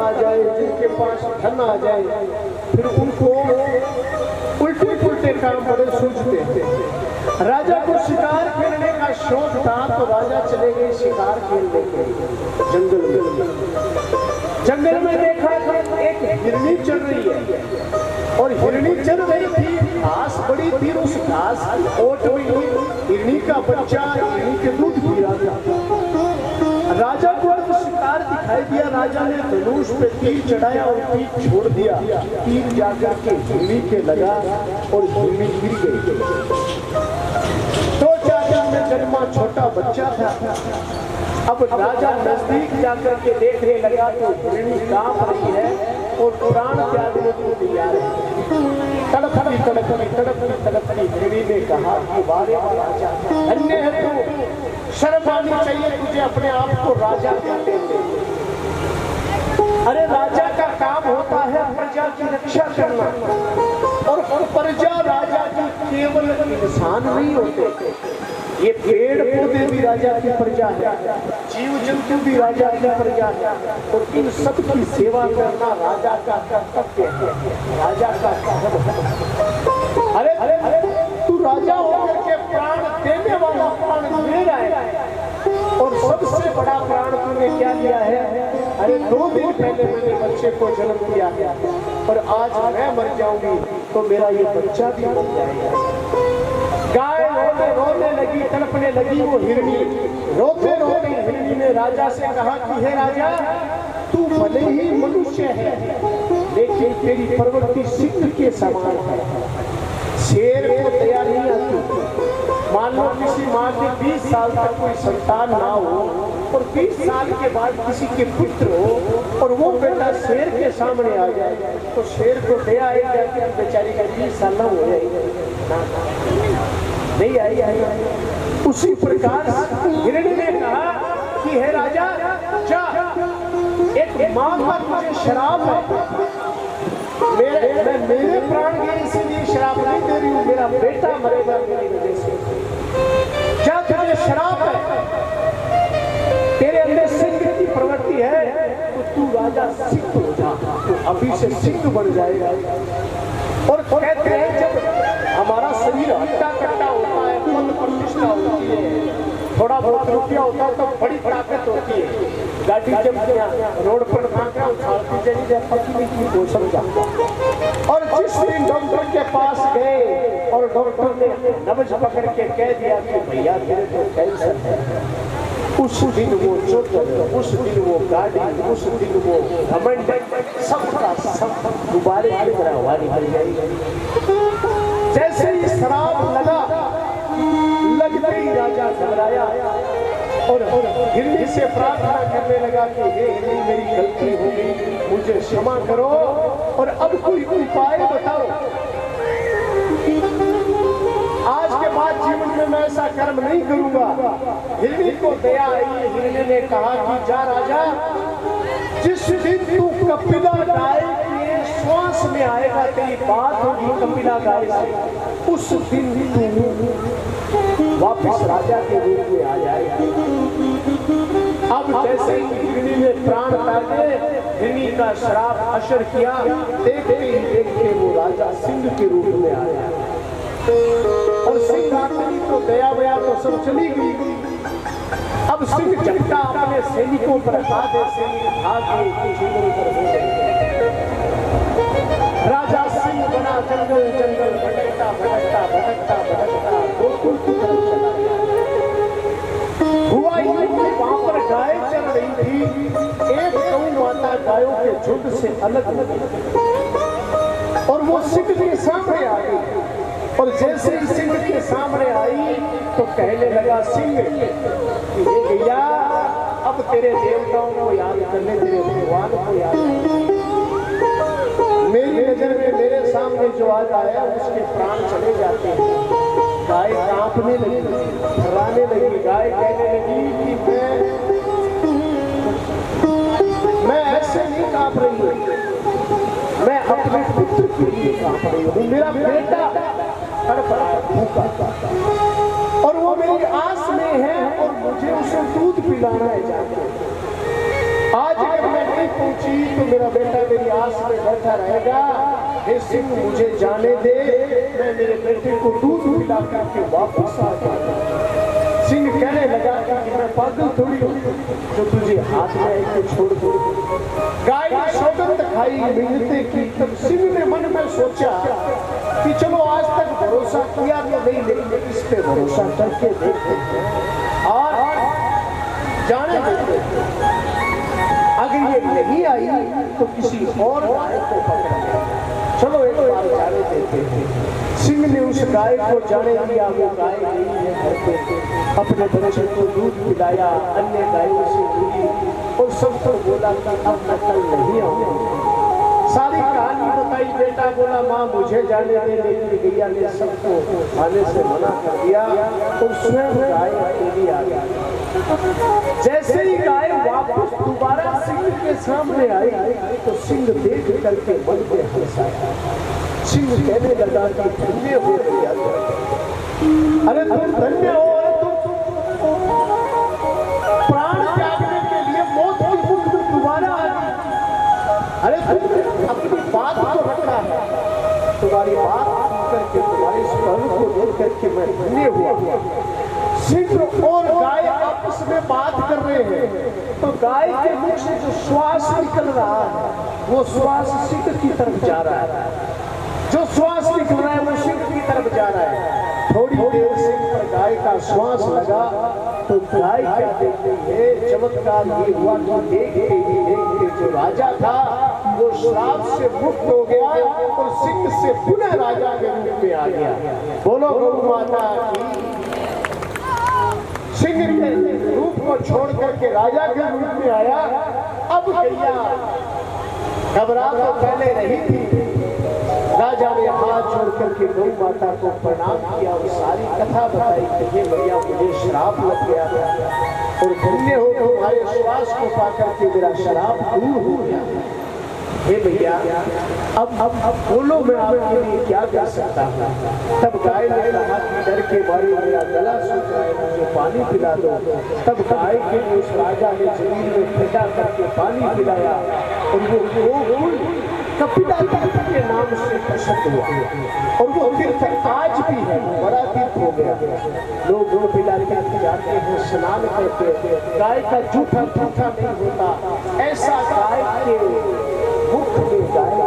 आ जाए, जिनके पास धन आ जाए, फिर उनको उल्टे पुल्टे काम बड़े सूझते थे। राजा को शिकार खेलने का शौक था, तो राजा चले गए शिकार खेलने के लिए जंगल में। जंगल में देखा एक हिरनी चल रही है, और हिरनी चल रही थी, घास बड़ी थी, उस घास की ओट में हिरनी का बच्चा हिरनी के दूध पी रहा था। राजा को शिकार दिखाई दिया, राजा ने धनुष पे तीर चढ़ाया और तीर छोड़ दिया। तीर जाकर के हिरनी के लगा और हिरनी गिर गई। तो राजा में जन्मा छोटा बच्चा था। अब राजा नजदीक जाकर के देखने लगा तो हिरनी कांप रही है और प्राण त्यागने को तैयार है। तड़पती तड़पती तड़पती तड़पती हिरनी ने कहा कि वारे राजा, धन्य है तू, शर्म आनी चाहिए तुझे अपने आप को राजा कहते थे। अरे राजा का काम होता है प्रजा की रक्षा करना, और प्रजा राजा की केवल इंसान नहीं होते, ये पेड़ पौधे भी राजा की प्रजा है, जीव जंतु भी राजा की प्रजा है, और इन सब की सेवा करना राजा का कर्तव्य है, राजा का कर्तव्य है। अरे अरे अरे तू राजा होकर के प्राण देने वाला प्राण दे रहा है, और सबसे बड़ा प्राण तूने क्या लिया है? अरे 2 दिन पहले मैंने बच्चे को जन्म दिया है, और आज मैं मर जाऊंगी तो मेरा ये बच्चा भी मर जाएगा। गाय रोने लगी, तड़पने लगी वो हिरनी। रोते रोते हिरनी ने राजा से कहा कि हे राजा, तू भले ही मनुष्य है, लेकिन तेरी प्रवृत्ति सिंह के समान है। शेर को दया नहीं आती। मान लो किसी माँ के 20 साल तक कोई संतान ना हो, और 20 साल के बाद किसी के पुत्र हो, और वो बेटा शेर के सामने आ जाए, तो शेर को दया आएगा कि बेचारी का 20 साल ना हो जाएगा, नहीं आई। उसी प्रकार हिरनी ने कहा कि हे राजा, जा, एक माँ का तुझे श्राप है, मेरे प्राण के इसीलिए श्राप नहीं दे रही हूँ, मेरा बेटा मरेगा मेरी वजह से। क्या तुझे श्राप है? तेरे अंदर सिंह की प्रवृत्ति है, तो तू राजा सिंह हो जा, तो अभी से सिंह बन जाएगा। और कहते हैं जब हमारा शरीर हट्टा कट्टा होता है, पद प्रतिष्ठा होती है, थोड़ा बहुत रुपया होता है, तो बड़ी ताकत होती है। गाड़ी जब रोड पर भागा उछालती चली जाती वो समझा। और जिस दिन डॉक्टर के पास गए और डॉक्टर ने नब्ज पकड़ के कह दिया कि भैया तेरे को कैंसर है, उस दिन वो चोट, उस दिन वो गाड़ी, उस दिन वो घमंड, सबका सब गुब्बारे की तरह हवा निकल गई। जैसे ही शराब लगा, लगते ही राजा घबराया और हिरनी से प्रार्थना करने लगा कि हे हिरनी, मेरी गलती हो गई, मुझे क्षमा करो, और अब कोई उपाय बताओ। आज के बाद जीवन में मैं ऐसा कर्म नहीं करूंगा। हिरनी को दया आई। हिरनी ने कहा कि जा राजा, जिस दिन तू कपिला गाय के श्वास में आएगा, तेरी बात होगी कपिला गाय से, उस दिन तू वापिस राजा के रूप में आ जाएगा। अब जैसे ही हिरनी ने प्राण त्यागे, हिरनी का श्राप असर किया, देखते ही देखते वो राजा सिंह के रूप में आया। और सिंह आखिरी तो दया वया तो सब चली गई। अब सिंह झपटा अपने सैनिकों पर हाथ से भागे जंगल पर हो गए। राजा सिंह बना जंगल जंगल भटकता भटकता भटकता भटकता गोकुल की तरफ चला गया। हुआ ये कि वहां पर गाय चल रही थी, एक गौ माता गायों के झुंड से अलग अलग, और वो सिंह के सामने आ गई। और जैसे ही सिंह के सामने आई तो कहने लगा सिंह कि हे भैया, अब तेरे देवताओं को याद करने, तेरे भगवान को याद करने, मेरी नजर में मेरे सामने जो आ जाए उसके प्राण चले जाते हैं। गाय कांपने लगी, डराने लगी। गाय कहने लगी कि मैं ऐसे नहीं कांप रही हूँ, मैं अपने पुत्र के लिए कांप रही हूँ। मेरा बेटा भूखा और वो मेरी आस में है, और मुझे उसे दूध पिलाना है जाके। आज अगर मैं नहीं पहुंची तो मेरा बेटा मेरी आस में बैठा रहेगा, हे सिंह मुझे जाने दे, मैं मेरे बेटे को दूध पिला करके वापस आ जाऊंगा। सिंह कहने लगा कि मैं पागल थोड़ी हूँ जो तुझे हाथ में आई तो छोड़ दूं। गाय ने सौगंध खाई मिलते की, तब सिंह ने मन में सोचा कि चलो आज तक भरोसा किया तो नहीं, लेकिन इस पे भरोसा करके देखते हैं और जाने देते हैं। अगर ये नहीं आई तो किसी और गाय को पकड़ लिया, चलो एक बार जाने देते हैं। सिंह ने उस गाय को जाने दिया, वो गाय गई है घर पे, अपने बच्चे को दूध पिलाया, अन्य गायों से मिली और सबको बोला कि अब मैं कल नहीं आऊंगा। सारी कहानी बताई, बेटा बोला माँ मुझे जाने दे, लेकिन गैया ने सबको आने से मना कर दिया और स्वयं गाय अकेली आ गई। जैसे ही गाय वापस दोबारा सिंह के सामने आई तो सिंह देख करके मन में हंसाया। सिंह कहने लगा कि धन्य हो गया, अरे तुम धन्य हो, प्राण त्यागने के लिए मौत की मुख में दोबारा आ गई। अरे तुमने अपनी बात को रखा है, तुम्हारी बात सुन करके, तुम्हारे स्वरूप को देख करके मैं धन्य हुआ। सिंह और गाय आपस में बात कर रहे हैं तो गाय के मुख से जो श्वास निकल रहा है वो श्वास सिंह की तरफ जा रहा है, जो श्वास निकल रहा है वो सिंह की तरफ जा रहा है। थोड़ी देर सिंह पर गाय का श्वास लगा तो गाय क्या देखती है, चमत्कार ये हुआ कि देखते ही देखते जो राजा था वो श्राप से मुक्त हो गया और सिंह से पुनः राजा के रूप में आ गया। बोलो गौ माता की। सिंह के रूप को छोड़ करके राजा के रूप में आया। अब गैया घबरा तो पहले रही थी, राजा ने हाथ जोड़ करके गौ माता को प्रणाम किया और सारी कथा बताई कि ये भैया मुझे श्राप लग गया और धन्य हो तुम्हारे श्वास को पाकर के मेरा श्राप दूर हो गया। हे भैया अब बोलो मैं आपके लिए क्या कर सकता हूँ। तब गाय ने कहा कि डर के मारे मेरा गला सूख रहा है, मुझे पानी पिला दो। तब गाय के लिए उस राजा ने जमीन में फेंका करके पानी पिलाया और वो गोकुल कपिला के नाम से प्रसिद्ध हुआ और वो तीर्थ आज भी है, बड़ा तीर्थ हो गया। लोग गोपिला के जाते हैं, स्नान करते हैं, गाय का जूठा नहीं होता, ऐसा गाय के मुख में गाय,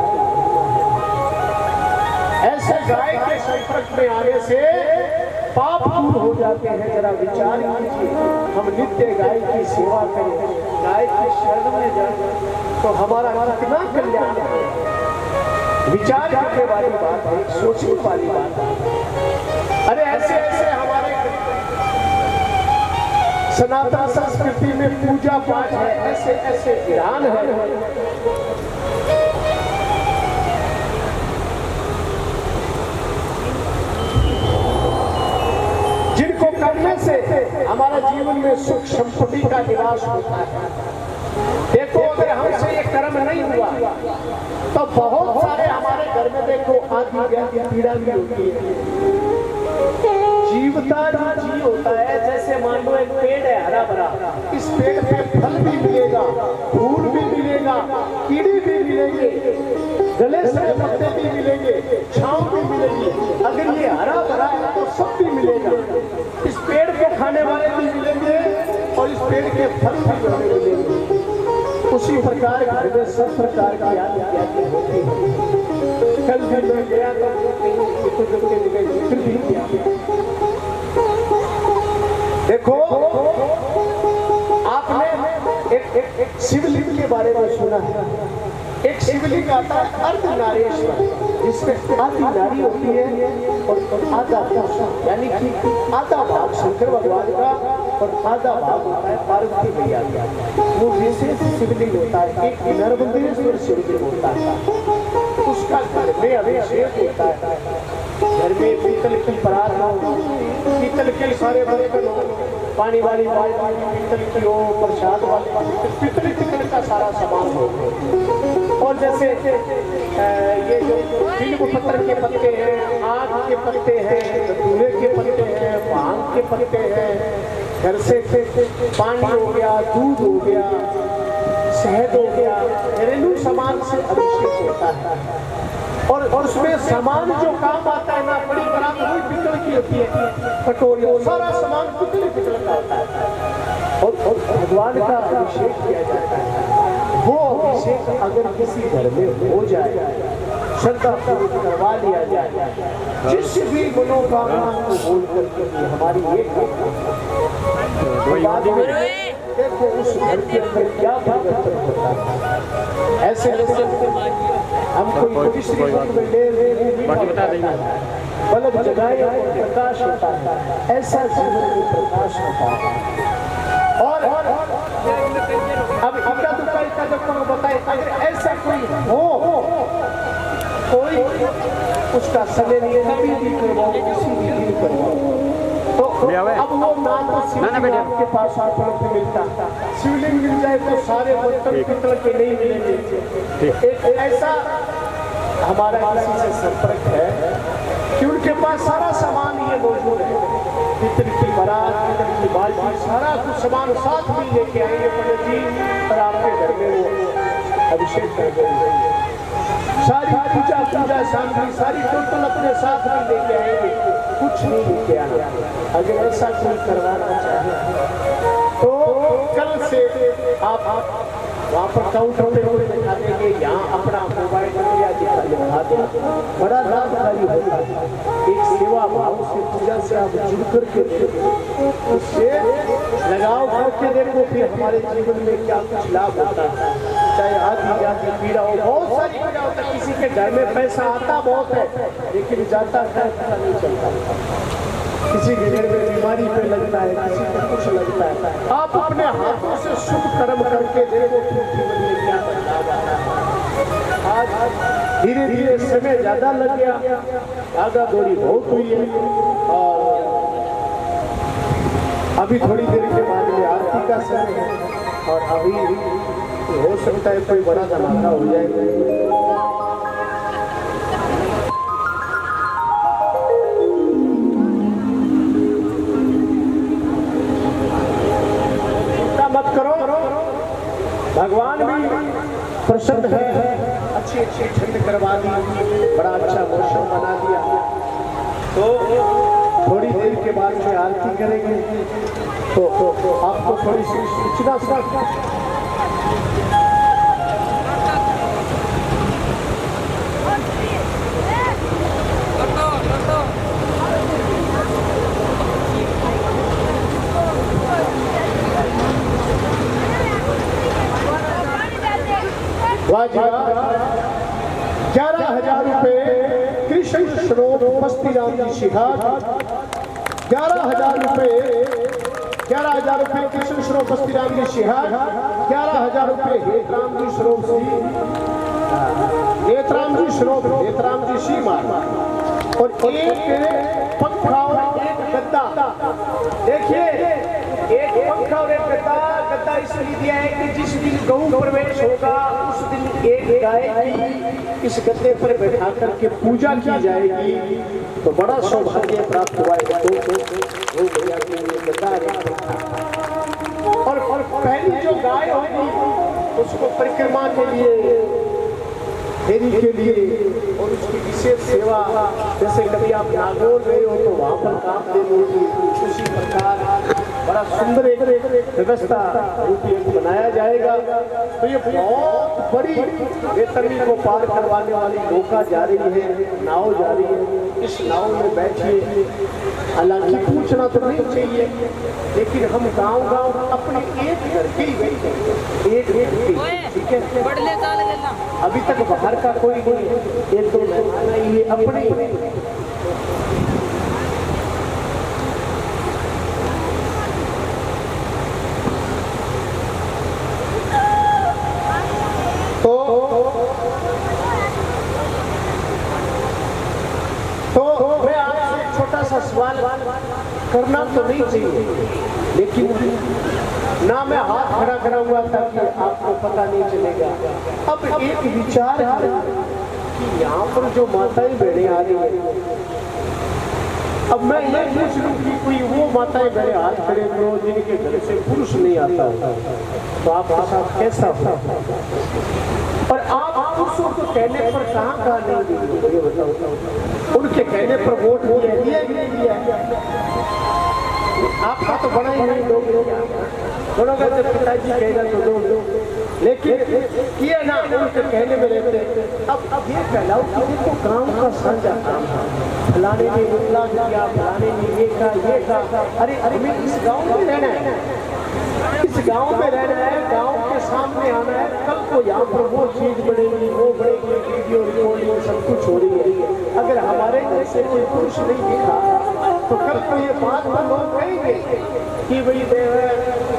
ऐसे गाय के संपर्क में आने से पाप दूर हो जाते हैं। जरा विचार कीजिए, हम नित्य गाय की सेवा करें, गाय की शरण में जाए तो हमारा कितना कल्याण है। विचार करने वाली बात है, सोचने वाली बात है। अरे ऐसे ऐसे हमारे सनातन संस्कृति में पूजा पाठ है, ऐसे ऐसे विधान है। जिनको करने से हमारा जीवन में सुख संपत्ति का निवास होता है। देखो अगर हमसे ये कर्म नहीं हुआ तो बहुत सारे हमारे घर में देखो आदि व्याधि पीड़ा भी होती है। जीवता जी होता है, जैसे मान लो एक पेड़ है हरा भरा, इस पेड़ पे फल भी मिलेगा, फूल भी मिलेगा, कीड़े भी मिलेंगे, गले से पत्ते भी मिलेंगे, छांव भी मिलेगी। अगर ये हरा भरा है तो सब भी मिलेगा, इस पेड़ को खाने वाले भी मिलेंगे और इस पेड़ के फल भी मिलेंगे। उसी प्रकार घर में सब प्रकार की आदि होती है। कल भी मैं गया था फिर भी किया। देखो आपने एक शिवलिंग के बारे में सुना है। एक शिवलिंग आता है अर्धनारीश्वर, जिसमें आधी नारी होती है और आधा पुरुष, यानी कि आधा भाग शंकर भगवान का और आधा भाग होता है पार्वती मैया का। वो विशेष शिवलिंग होता है, एक नर्मदेश्वर शिवलिंग होता है, उसका घर में अभिषेक होता है। घर में पीतल की परात हो, पीतल के सारे बर्तन हो, पानी वाली बाल्टी पीतल की हो, प्रसाद वाली पीतल का सारा सामान हो। और जैसे ये जो बिल्व पत्र के पत्ते हैं, आग के पत्ते हैं, धतूरे के पत्ते हैं, भांग के पत्ते हैं, घर से पानी हो गया, दूध हो गया, शहद हो गया, घरेलू सामान से अभिषेक होता है। और उसमें सामान जो काम आता है ना, बड़ी बरात वही पितल की होती है, कटोरी, सारा सामान पितल का होता है। और भगवान का अभिषेक किया जाता है। वो अभिषेक अगर किसी घर में हो जाए, श्रद्धा पूर्वक करवा लिया जाए, जिस भी मनोकामना को बोल करके हमारी एक देखो उस घर के अंदर क्या परिवर्तन होता है। ऐसे हम कोई श्रीमत में ले बल्ब जगाए और प्रकाश होता है, ऐसा जीवन में प्रकाश होता है। और अब क्या दुकान बताए, अगर ऐसा कोई हो, कोई उसका समय नहीं, कभी भी करवाओ, किसी भी दिन करवाओ, तो अब वो ना तो शिवलिंग आपके पास उपलब्ध मिलता, शिवलिंग मिल जाए तो सारे बर्तन पितल के नहीं मिलेंगे। एक ऐसा हमारा किसी से संपर्क है कि उनके पास सारा सामान ये मौजूद है, पितल की बरात, पितल की बाल्टी, सारा कुछ सामान साथ में लेके आएंगे पंडित जी, और आपके घर में वो अभिषेक कर देंगे। सारी पूजा सामग्री सारी टोटल अपने साथ में लेके आएंगे, कुछ नहीं लेके आना। अगर ऐसा कोई करवाना चाहे तो कल से आप वहाँ पर काउंटर पे दिखा देंगे, यहाँ अपना मोबाइल नंबर दिखा दें, बड़ा लाभकारी होता है। एक सेवा भाव से पूजा से आप जुड़ करके उससे लगाव करके देखो, फिर हमारे जीवन में क्या कुछ लाभ होता है। चाहे आदि जाति पीड़ा हो, बहुत सारी पीड़ा होता है। किसी के घर में पैसा आता बहुत है, लेकिन जाता घर पता नहीं चलता। किसी के घर में बीमारी पे लगता है, किसी को कुछ लगता है। आप अपने हाथों से शुभ कर्म करके देखो कि जीवन में क्या बदलाव आता है। आज धीरे धीरे समय ज्यादा लग गया, भागा दौड़ी बहुत हुई है, और अभी थोड़ी देर के बाद में आरती का समय है, और अभी हो सकता है कोई बड़ा धमाका हो जाएगा। मत करो, भगवान भी प्रसन्न है। अच्छी ठंड करवा दी, बड़ा अच्छा मौसम बना दिया, तो थोड़ी देर के बाद में आरती करेंगे, तो आपको थोड़ी सी सूचना ₹11,000 कृष्ण श्लोक बस्तीराम जी शिहार, ₹11,000 कृष्ण श्लोक बस्तीराम जी शिहार, ₹11,000 हेतराम जी श्लोक नेतराम जी सीमा, और एक पंखा और एक गद्दा। देखिए, एक पंखा और एक गद्दा इसलिए दिया है कि जिस दिन गौ प्रवेश होगा उस दिन एक गाय की इस गद्दे पर बैठा करके पूजा की जाएगी, तो बड़ा सौभाग्य प्राप्त हुआ है। तो भैया के लिए गद्दा और पहली जो गाय होगी उसको परिक्रमा के लिए, फेरी के लिए, और उसकी विशेष सेवा, जैसे कभी आप नागौर गए हो तो वहाँ पर काम देनी होगी, उसी प्रकार बड़ा सुंदर एक व्यवस्था बनाया जाएगा। तो ये बहुत बड़ी बेतरनी को पार करवाने वाली नौका जा रही है, नाव जा रही है। इस नाव में बैठिए, हालांकि पूछना तो नहीं चाहिए, लेकिन हम गांव अपने एक घर के ही बैठे, एक ठीक है। अभी तक बाहर का कोई नहीं, एक दो मेहमान ये अपने। तो मैं आपसे एक छोटा सा सवाल करना तो नहीं चाहिए, लेकिन ना मैं हाथ खड़ा कराऊंगा ताकि आपको पता नहीं चलेगा। अब एक विचार है कि यहाँ पर जो माताएं बहनें आ रही है, अब मैं ये पूछ लूं कि कोई वो माताएं मेरे हाथ खड़े करो जिनके घर से पुरुष नहीं आता तो आपका साथ कैसा हो? और आप पुरुषों को कहने पर कहाँ नहीं दिए, बताओ। उनके कहने पर वोट दिया कि नहीं दिया? आपका तो बड़ा ही नहीं दोनों का जब पिताजी कहेगा तो दो, लेकिन किया ना उनके कहने में रहते। अब ये कहलाओ कि देखो गाँव का साझा काम है, फलाने ने मुतला किया, फलाने ने ये कहा। अरे मैं इस गाँव में रहना है, इस गांव में रहना है, गांव के सामने आना है। कल को यहाँ पर वो चीज बनेगी, वो बनेगी, वीडियो रिकॉर्डिंग सब कुछ हो रही है। अगर हमारे घर से कोई पुरुष नहीं दिखा तो कल को ये बात तो लोग कहेंगे कि भाई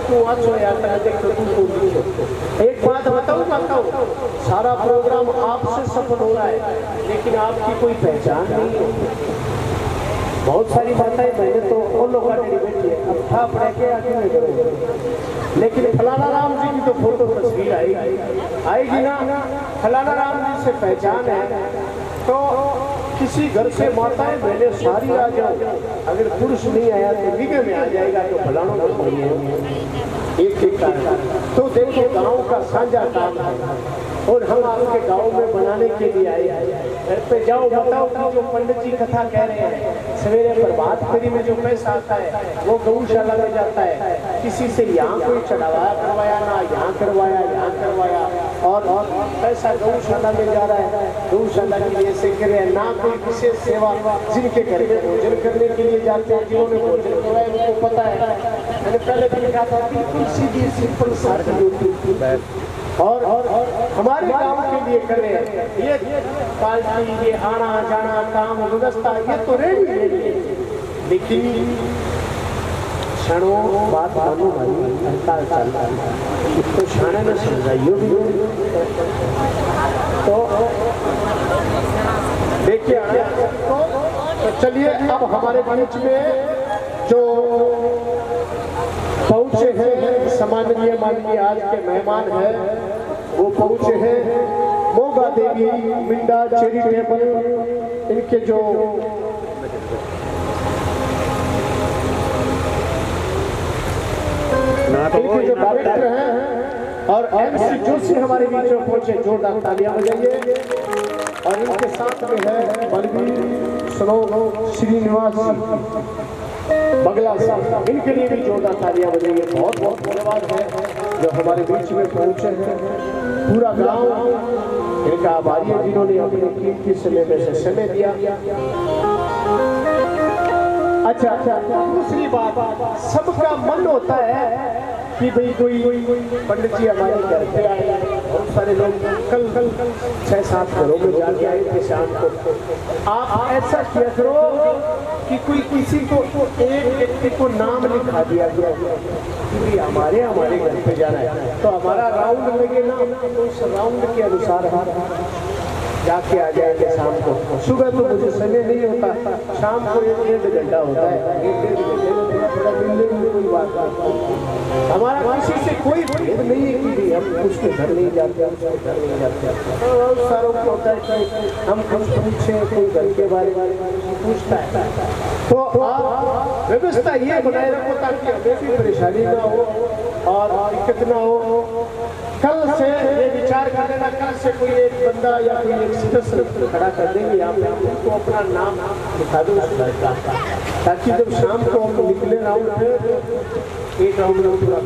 तू आज हो जाता है, देखो तू। एक बात बताऊँ, सारा प्रोग्राम आपसे सफल हो रहा है, लेकिन आपकी कोई पहचान नहीं है। बहुत सारी बातें मैंने तो उन लोगों ने बैठी है, अब था पढ़ के आगे करो, लेकिन फलाना राम जी की तो फोटो तस्वीर आएगी ना, फलाना राम जी से पहचान है तो किसी घर से माताएं बहनें सारी आ जाओ, अगर पुरुष नहीं आया तो बिगे में आ जाएगा तो फलानों को नहीं है। एक तो देखो गांव का साझा काम है और हम आपके गांव में बनाने के लिए आए हैं। घर पे जाओ, बताओ कि जो पंडित जी कथा कह रहे हैं, सवेरे प्रभात फेरी में जो पैसा आता है वो गौशाला में जाता है। किसी से यहाँ कोई चढ़ावा करवाया ना, यहाँ करवाया, यहाँ करवाया, और पैसा गौशाला में जा रहा है, गौशाला के लिए से करे ना कोई विशेष सेवा। जिनके घर में भोजन करने के लिए जाते हैं, जिन्होंने भोजन करवाया उनको पता है। मैंने पहले भी लिखा था बिल्कुल सीधी सिंपल सादी होती और हमारे काम के लिए करें। ये पार्टी, ये आना जाना, काम व्यवस्था, ये तो रेडी है, लेकिन क्षणों बात मानो भाई हड़ताल चल रहा है, तो क्षण में समझाइयो भी तो देखिए। तो चलिए अब हमारे बीच में जो पहुंचे हैं सम्माननीय माननीय आज के मेहमान हैं, वो पहुंचे हैं मोगा देवी मिंडा चैरिटेबल, इनके जो डायरेक्टर हैं, और MC जोशी हमारे बीच में पहुंचे, जोरदार तालियां बजाइए। और इनके साथ में है बलबीर सनोग श्रीनिवास बगला साहब, इनके लिए भी जोरदार तालियां बजाइए। बहुत बहुत धन्यवाद है जो हमारे बीच में पहुंचे हैं। पूरा गांव इनका आभारी है जिन्होंने अपने कीमती समय में से समय दिया। अच्छा, दूसरी बात, सबका मन होता है कि भाई कोई पंडित जी हमारे घर पे आए। बहुत सारे लोग कल 6-7 घरों में जाके आए थे शाम को। आप ऐसा किया करो कि कोई किसी को एक व्यक्ति को नाम लिखा दिया गया कि हमारे घर पे जाना है, तो हमारा राउंड लगे ना, तो उस राउंड के अनुसार जाके आ जाएंगे शाम को। सुबह तो मुझे समय नहीं होता, शाम को 1-1.5 घंटा होता है, 1-1.5 घंटे में थोड़ा मिलने में कोई बात नहीं। हमारा किसी से कोई भेद नहीं है कि हम उसके घर नहीं जाते, उसके घर नहीं जाते। बहुत सारों को होता है कि हम कुछ पूछे, कोई घर के बारे में पूछता है, तो आप व्यवस्था ये बनाए रखो ताकि हमें भी परेशानी ना हो और दिक्कत ना हो। कल से ये विचार कर लेना, कल से कोई एक बंदा या कोई एक सदस्य खड़ा कर देंगे, आप उनको अपना नाम लिखा दो उस घर का, ताकि जब शाम को हम निकले राउंड में एक राउंड में पूरा